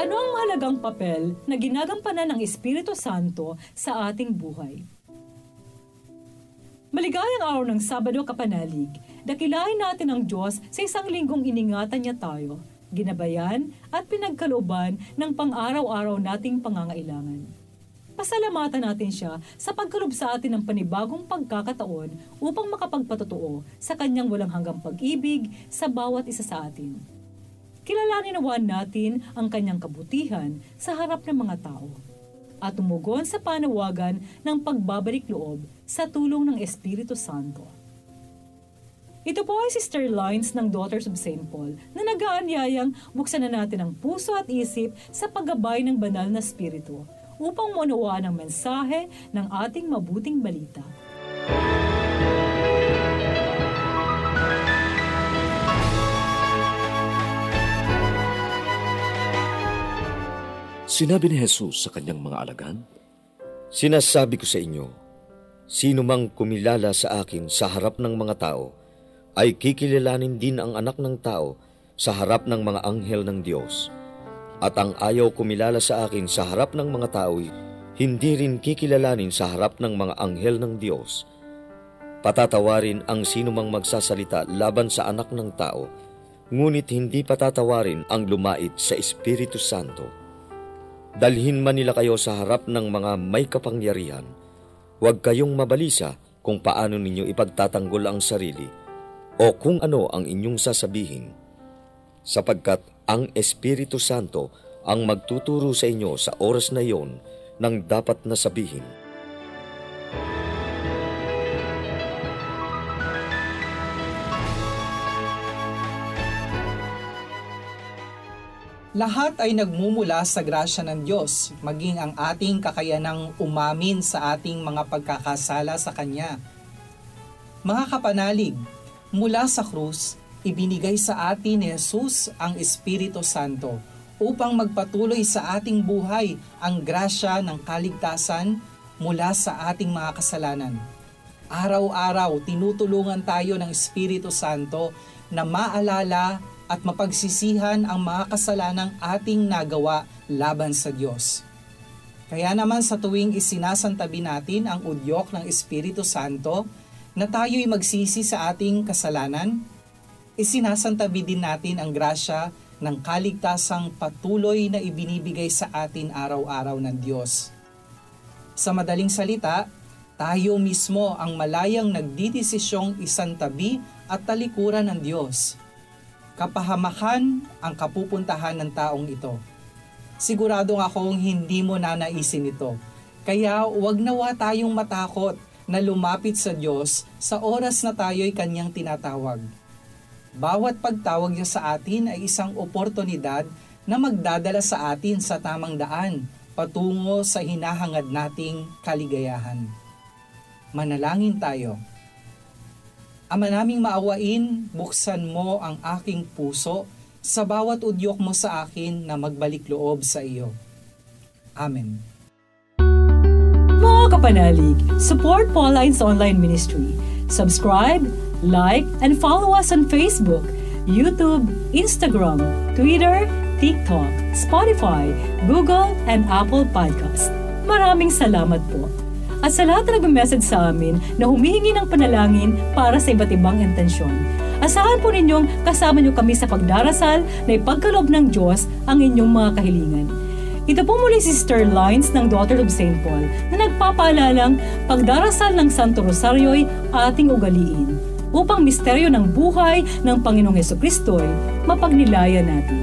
Ano ang mahalagang papel na ginagampanan ng Espiritu Santo sa ating buhay? Maligayang araw ng Sabado, kapanalig. Dakilain natin ang Diyos sa isang linggong iningatan niya tayo, ginabayan at pinagkalooban ng pang-araw-araw nating pangangailangan. Pasalamatan natin siya sa pagkaloob sa atin ng panibagong pagkakataon upang makapagpatotoo sa kanyang walang hanggang pag-ibig sa bawat isa sa atin. Kilalanin nawan natin ang kanyang kabutihan sa harap ng mga tao at tumugon sa panawagan ng pagbabalik loob sa tulong ng Espiritu Santo. Ito po ay Sister Lines ng Daughters of St. Paul na nag-aanyayang buksan na natin ang puso at isip sa paggabay ng banal na Espiritu upang maunawaan ang mensahe ng ating mabuting balita. Sinabi ni Jesus sa kanyang mga alagad, "Sinasabi ko sa inyo, sino mang kumilala sa akin sa harap ng mga tao, ay kikilalanin din ang anak ng tao sa harap ng mga anghel ng Diyos. At ang ayaw kumilala sa akin sa harap ng mga tao, hindi rin kikilalanin sa harap ng mga anghel ng Diyos. Patatawarin ang sino mang magsasalita laban sa anak ng tao, ngunit hindi patatawarin ang lumait sa Espiritu Santo. Dalhin man nila kayo sa harap ng mga may kapangyarihan, huwag kayong mabalisa kung paano ninyo ipagtatanggol ang sarili o kung ano ang inyong sasabihin, sapagkat ang Espiritu Santo ang magtuturo sa inyo sa oras na iyon ng dapat na sabihin." Lahat ay nagmumula sa grasya ng Diyos, maging ang ating kakayanang umamin sa ating mga pagkakasala sa Kanya. Mga kapanalig, mula sa krus, ibinigay sa atin ni Jesus ang Espiritu Santo upang magpatuloy sa ating buhay ang grasya ng kaligtasan mula sa ating mga kasalanan. Araw-araw, tinutulungan tayo ng Espiritu Santo na maalala at mapagsisihan ang mga kasalanang ating nagawa laban sa Diyos. Kaya naman sa tuwing isinasantabi natin ang udyok ng Espiritu Santo na tayo'y magsisi sa ating kasalanan, isinasantabi din natin ang grasya ng kaligtasang patuloy na ibinibigay sa atin araw-araw ng Diyos. Sa madaling salita, tayo mismo ang malayang nagdidesisyong isantabi at talikuran ng Diyos. Kapahamakan ang kapupuntahan ng taong ito. Siguradong akong hindi mo nanaisin ito. Kaya huwag nawa tayong matakot na lumapit sa Diyos sa oras na tayo'y Kanyang tinatawag. Bawat pagtawag niya sa atin ay isang oportunidad na magdadala sa atin sa tamang daan patungo sa hinahangad nating kaligayahan. Manalangin tayo. Ama naming maawain, buksan mo ang aking puso sa bawat udyok mo sa akin na magbalik loob sa iyo. Amen. Mga kapanalig, support Pauline's online ministry. Subscribe, like, and follow us on Facebook, YouTube, Instagram, Twitter, TikTok, Spotify, Google, and Apple Podcast. Maraming salamat po. At sa lahat na nag-message sa amin na humihingi ng panalangin para sa iba't ibang intensyon, asahan po ninyong kasama niyo kami sa pagdarasal na ipagkaloob ng Diyos ang inyong mga kahilingan. Ito po muli si Sister Lines ng Daughters of St. Paul na nagpapaalalang pagdarasal ng Santo Rosario'y ating ugaliin upang misteryo ng buhay ng Panginoong Hesukristo'y mapagnilaya natin.